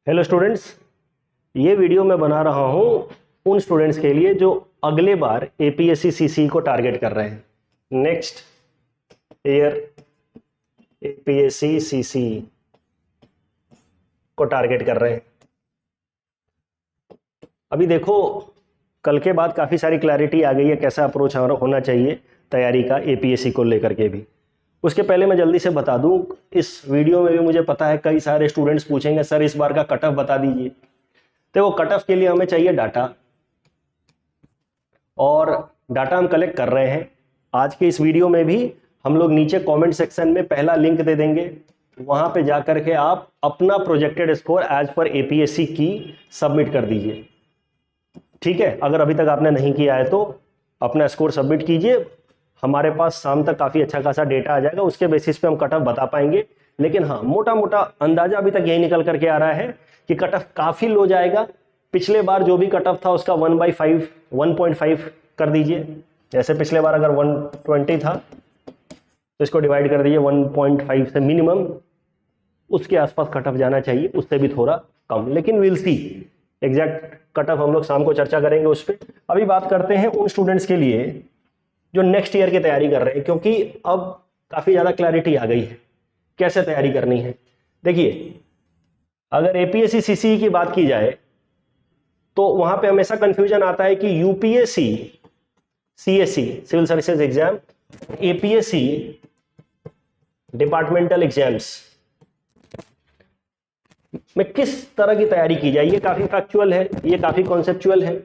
Hello students, ये video मैं बना रहा हूँ उन स्टूडेंट्स के लिए जो अगले बार एपीएससी सीसी को टारगेट कर रहे हैं। नेक्स्ट ईयर एपीएससी सीसी को टारगेट कर रहे हैं। अभी देखो, कल के बाद काफ़ी सारी क्लैरिटी आ गई है कैसा अप्रोच होना चाहिए तैयारी का एपीएससी को लेकर के भी। उसके पहले मैं जल्दी से बता दूं, इस वीडियो में भी मुझे पता है कई सारे स्टूडेंट्स पूछेंगे सर इस बार का कट ऑफ बता दीजिए। तो वो कट ऑफ के लिए हमें चाहिए डाटा, और डाटा हम कलेक्ट कर रहे हैं। आज के इस वीडियो में भी हम लोग नीचे कमेंट सेक्शन में पहला लिंक दे देंगे, वहां पे जाकर के आप अपना projected score as per APSC की सबमिट कर दीजिए। ठीक है, अगर अभी तक आपने नहीं किया है तो अपना स्कोर सबमिट कीजिए। हमारे पास शाम तक काफ़ी अच्छा खासा डेटा आ जाएगा, उसके बेसिस पे हम कट ऑफ बता पाएंगे। लेकिन हाँ, मोटा मोटा अंदाजा अभी तक यही निकल करके आ रहा है कि कट ऑफ काफ़ी लो जाएगा। पिछले बार जो भी कट ऑफ था उसका 1/5 कर दीजिए। जैसे पिछले बार अगर 120 था तो इसको डिवाइड कर दीजिए 1.5 से, मिनिमम उसके आसपास कट ऑफ जाना चाहिए, उससे भी थोड़ा कम। लेकिन will see, exact cut off हम लोग शाम को चर्चा करेंगे उस पर। अभी बात करते हैं उन स्टूडेंट्स के लिए जो नेक्स्ट ईयर की तैयारी कर रहे हैं, क्योंकि अब काफ़ी ज़्यादा क्लैरिटी आ गई है कैसे तैयारी करनी है। देखिए, अगर एपीएससी सीसी की बात की जाए तो वहां पे हमेशा कंफ्यूजन आता है कि UPSC CSC civil services exam, APSC departmental exams में किस तरह की तैयारी की जाए। ये काफ़ी फैक्चुअल है, ये काफ़ी कॉन्सेप्चुअल है,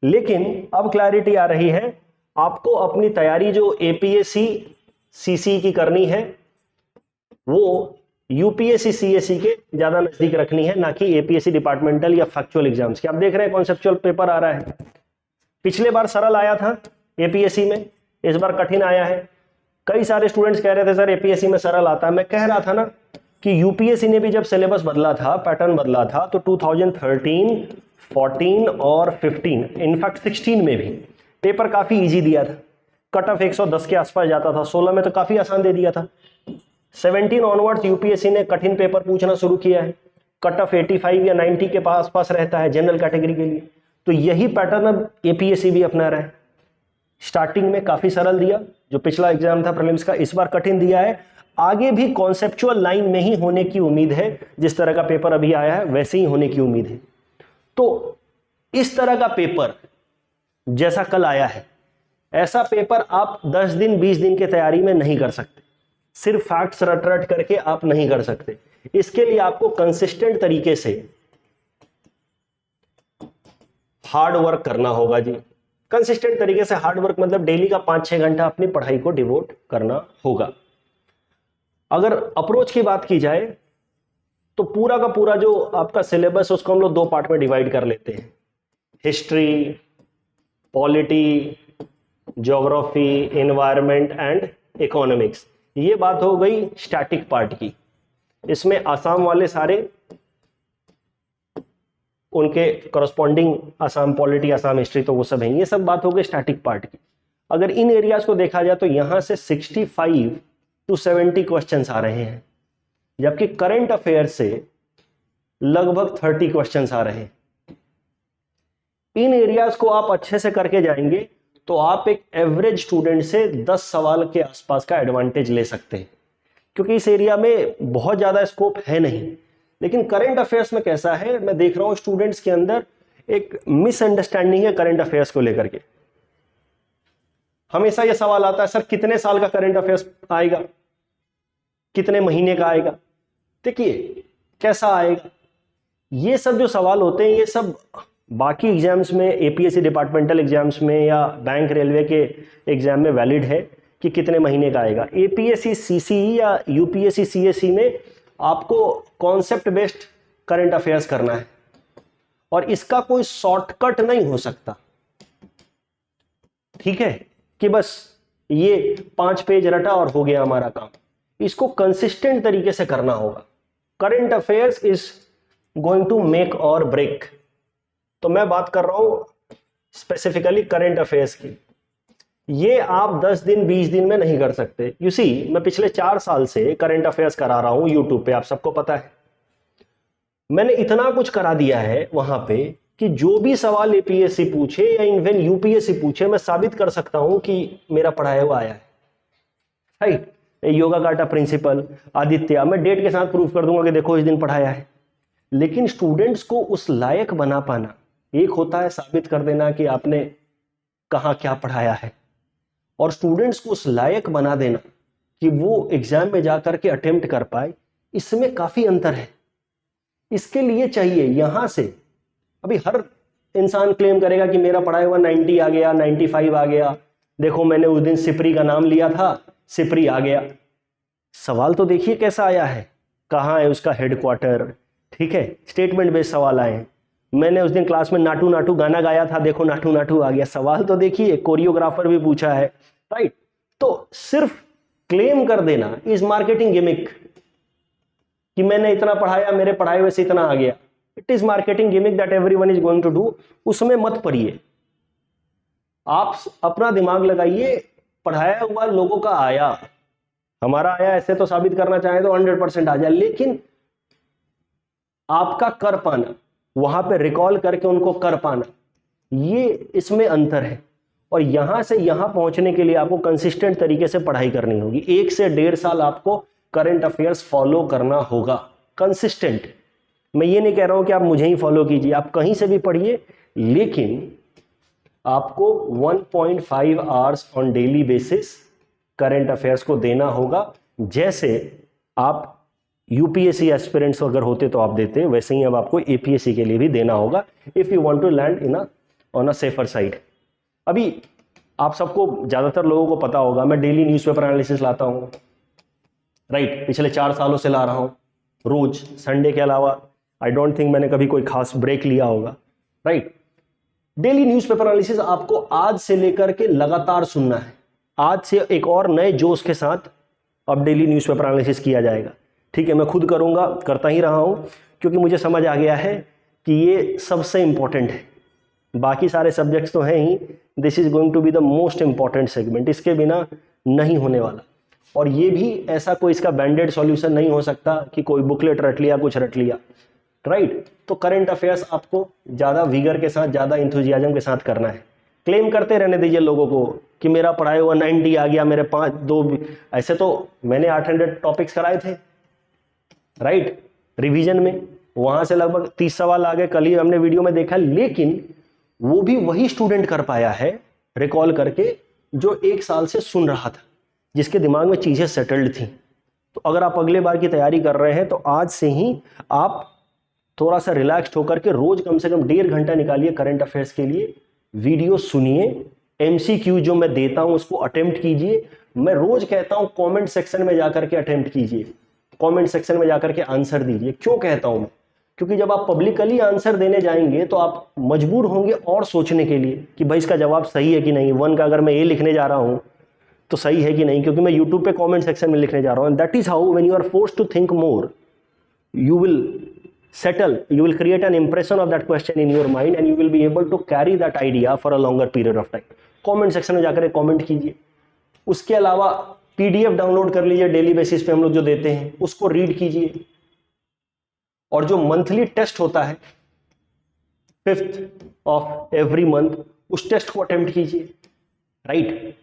लेकिन अब क्लैरिटी आ रही है। आपको अपनी तैयारी जो एपीएससी सीसी की करनी है वो यूपीएससी सीएससी के ज्यादा नजदीक रखनी है, ना कि एपीएससी डिपार्टमेंटल या फैक्चुअल एग्जाम्स की। आप देख रहे हैं कॉन्सेप्चुअल पेपर आ रहा है। पिछले बार सरल आया था एपीएससी में, इस बार कठिन आया है। कई सारे स्टूडेंट्स कह रहे थे सर एपीएससी में सरल आता है। मैं कह रहा था ना कि यूपीएससी ने भी जब सिलेबस बदला था, पैटर्न बदला था, तो 2013, 14 और 15, इनफैक्ट 16 में भी पेपर काफी इजी दिया था। कट ऑफ 110 के आसपास जाता था। 16 में तो काफी आसान दे दिया था। 17 ऑनवर्ड्स यूपीएससी ने कठिन पेपर पूछना शुरू किया है। कट ऑफ 85 या 90 के पास रहता है जनरल कैटेगरी के लिए। तो यही पैटर्न अब एपीएससी भी अपना रहा है। स्टार्टिंग में काफी सरल दिया, जो पिछला एग्जाम था प्रीलिम्स का, इस बार कठिन दिया है। आगे भी कॉन्सेप्चुअल लाइन में ही होने की उम्मीद है। जिस तरह का पेपर अभी आया है वैसे ही होने की उम्मीद है। तो इस तरह का पेपर जैसा कल आया है, ऐसा पेपर आप 10 दिन 20 दिन की तैयारी में नहीं कर सकते। सिर्फ फैक्ट्स रट रट करके आप नहीं कर सकते। इसके लिए आपको कंसिस्टेंट तरीके से हार्ड वर्क करना होगा जी। कंसिस्टेंट तरीके से हार्ड वर्क मतलब डेली का 5-6 घंटा अपनी पढ़ाई को डिवोट करना होगा। अगर अप्रोच की बात की जाए तो पूरा का पूरा जो आपका सिलेबस उसको हम लोग 2 पार्ट में डिवाइड कर लेते हैं। History, polity, geography, environment and economics. ये बात हो गई स्टैटिक पार्ट की। इसमें आसाम वाले सारे उनके corresponding Assam polity, Assam history, तो वो सब है। ये सब बात हो गई स्टैटिक पार्ट की। अगर इन एरियाज को देखा जाए तो यहां से 65 to 70 क्वेश्चंस आ रहे हैं, जबकि करंट अफेयर से लगभग 30 क्वेश्चंस आ रहे हैं। इन एरियाज को आप अच्छे से करके जाएंगे तो आप एक एवरेज स्टूडेंट से 10 सवाल के आसपास का एडवांटेज ले सकते हैं, क्योंकि इस एरिया में बहुत ज़्यादा स्कोप है नहीं। लेकिन करंट अफेयर्स में कैसा है, मैं देख रहा हूँ स्टूडेंट्स के अंदर एक मिसअंडरस्टैंडिंग है करंट अफेयर्स को लेकर के। हमेशा यह सवाल आता है सर कितने साल का करंट अफेयर्स आएगा, कितने महीने का आएगा। देखिए कैसा आएगा, ये सब जो सवाल होते हैं ये सब बाकी एग्जाम्स में, एपीएससी डिपार्टमेंटल एग्जाम्स में या बैंक रेलवे के एग्जाम में वैलिड है कि कितने महीने का आएगा। एपीएससी सीसी या यूपीएससी सीएससी में आपको कॉन्सेप्ट बेस्ड करंट अफेयर्स करना है, और इसका कोई शॉर्टकट नहीं हो सकता। ठीक है कि बस ये 5 पेज रटा और हो गया हमारा काम। इसको कंसिस्टेंट तरीके से करना होगा। Current affairs is going to make और ब्रेक। तो मैं बात कर रहा हूं स्पेसिफिकली करंट अफेयर्स की। ये आप 10 दिन 20 दिन में नहीं कर सकते। यू सी, मैं पिछले 4 साल से करंट अफेयर्स करा रहा हूं यूट्यूब पे, आप सबको पता है। मैंने इतना कुछ करा दिया है वहां पे कि जो भी सवाल एपीएससी पूछे या इवन यूपीएससी पूछे, मैं साबित कर सकता हूं कि मेरा पढ़ाया हुआ आया है। राइट, योगा काटा प्रिंसिपल, आदित्य, मैं डेट के साथ प्रूफ कर दूंगा कि देखो इस दिन पढ़ाया है। लेकिन स्टूडेंट्स को उस लायक बना पाना, एक होता है साबित कर देना कि आपने कहाँ क्या पढ़ाया है, और स्टूडेंट्स को उस लायक बना देना कि वो एग्जाम में जाकर के अटेम्प्ट कर पाए, इसमें काफी अंतर है। इसके लिए चाहिए यहां से, अभी हर इंसान क्लेम करेगा कि मेरा पढ़ाया हुआ 90 आ गया, 95 आ गया, देखो मैंने उस दिन सिपरी का नाम लिया था, सिपरी आ गया। सवाल तो देखिए कैसा आया है, कहाँ है उसका हेडक्वार्टर, ठीक है, स्टेटमेंट बेस्ड सवाल आए हैं। मैंने उस दिन क्लास में नाटू नाटू गाना गाया था, देखो नाटू नाटू आ गया। सवाल तो देखिए, कोरियोग्राफर भी पूछा है। राइट, तो सिर्फ क्लेम कर देना इज मार्केटिंग गिमिक कि मैंने इतना पढ़ाया, मेरे पढ़ाए हुए से इतना आ गया। It is marketing gimmick that everyone is going to do. उसमें मत पढ़िए, आप अपना दिमाग लगाइए, पढ़ाया हुआ लोगों का आया, हमारा आया ऐसे तो साबित करना चाहे तो 100% आ जाए, लेकिन आपका कर पाना, वहां पे रिकॉल करके उनको कर पाना, ये इसमें अंतर है। और यहां से यहां पहुंचने के लिए आपको कंसिस्टेंट तरीके से पढ़ाई करनी होगी। 1 से 1.5 साल आपको करंट अफेयर्स फॉलो करना होगा कंसिस्टेंट। मैं ये नहीं कह रहा हूं कि आप मुझे ही फॉलो कीजिए, आप कहीं से भी पढ़िए, लेकिन आपको 1.5 hours on daily basis current affairs को देना होगा। जैसे आप यूपीएससी एस्पिरेंट्स अगर होते तो आप देते, वैसे ही अब आपको एपीएससी के लिए भी देना होगा if you want to land in on a safer side. अभी आप सबको, ज्यादातर लोगों को पता होगा, मैं डेली न्यूज़पेपर एनालिसिस लाता हूं। राइट, पिछले 4 सालों से ला रहा हूं रोज, संडे के अलावा आई डोंट थिंक मैंने कभी कोई खास ब्रेक लिया होगा। राइट, डेली न्यूज़पेपर एनालिसिस आपको आज से लेकर के लगातार सुनना है। आज से एक और नए जोश के साथ अब डेली न्यूज़पेपर एनालिसिस किया जाएगा। ठीक है, मैं खुद करूंगा, करता ही रहा हूं, क्योंकि मुझे समझ आ गया है कि ये सबसे इंपॉर्टेंट है। बाकी सारे सब्जेक्ट्स तो हैं ही, this is going to be the most important segment, इसके बिना नहीं होने वाला। और ये भी ऐसा कोई इसका बैंडेड सॉल्यूशन नहीं हो सकता कि कोई बुकलेट रट लिया, कुछ रट लिया। राइट, तो करंट अफेयर्स आपको ज्यादा विगर के साथ, ज्यादा इंथुजियाज्म के साथ करना है। क्लेम करते रहने दीजिए लोगों को कि मेरा पढ़ाया हुआ 90 आ गया, मेरे 5-2, ऐसे तो मैंने 800 टॉपिक्स कराए थे। राइट, रिवीजन में वहां से लगभग 30 सवाल आ गए, कल ही हमने वीडियो में देखा। लेकिन वो भी वही स्टूडेंट कर पाया है रिकॉल करके जो 1 साल से सुन रहा था, जिसके दिमाग में चीजें सेटल्ड थी। तो अगर आप अगले बार की तैयारी कर रहे हैं तो आज से ही आप थोड़ा सा रिलैक्स्ड होकर के रोज कम से कम 1.5 घंटा निकालिए करंट अफेयर्स के लिए। वीडियो सुनिए, एमसीक्यू जो मैं देता हूं उसको अटेम्प्ट कीजिए। मैं रोज कहता हूं कमेंट सेक्शन में जाकर के अटेम्प्ट कीजिए, कमेंट सेक्शन में जाकर के आंसर दीजिए। क्यों कहता हूं मैं? क्योंकि जब आप पब्लिकली आंसर देने जाएंगे तो आप मजबूर होंगे और सोचने के लिए कि भाई इसका जवाब सही है कि नहीं। 1 का अगर मैं ए लिखने जा रहा हूं तो सही है कि नहीं, क्योंकि मैं यूट्यूब पे कमेंट सेक्शन में लिखने जा रहा हूं। That is how when you are forced to think more, you will settle, you will create an impression of that question in your mind and you will be able to carry that idea for a longer period of time. Comment section में जाकर comment कीजिए। उसके अलावा PDF download कर लीजिए, daily basis पे हम लोग जो देते हैं उसको रीड कीजिए। और जो मंथली टेस्ट होता है 5th ऑफ एवरी मंथ, उस टेस्ट को अटेम्प्ट कीजिए। राइट,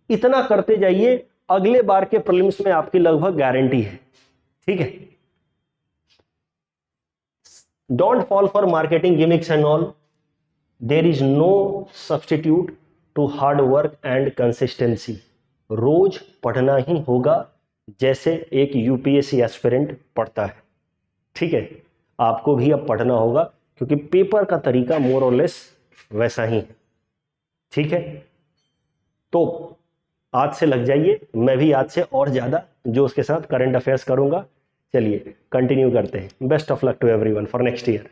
इतना करते जाइए, अगले बार के प्रीलिम्स में आपकी लगभग गारंटी है। ठीक है, don't fall for marketing gimmicks and all. There is no substitute to hard work and consistency. रोज पढ़ना ही होगा जैसे एक यूपीएससी एस्पिरेंट पढ़ता है। ठीक है, आपको भी अब पढ़ना होगा क्योंकि पेपर का तरीका मोर और लेस वैसा ही है। ठीक है, तो आज से लग जाइए, मैं भी आज से और ज्यादा जो उसके साथ करंट अफेयर्स करूंगा। चलिए कंटिन्यू करते हैं। Best of luck to everyone for next year.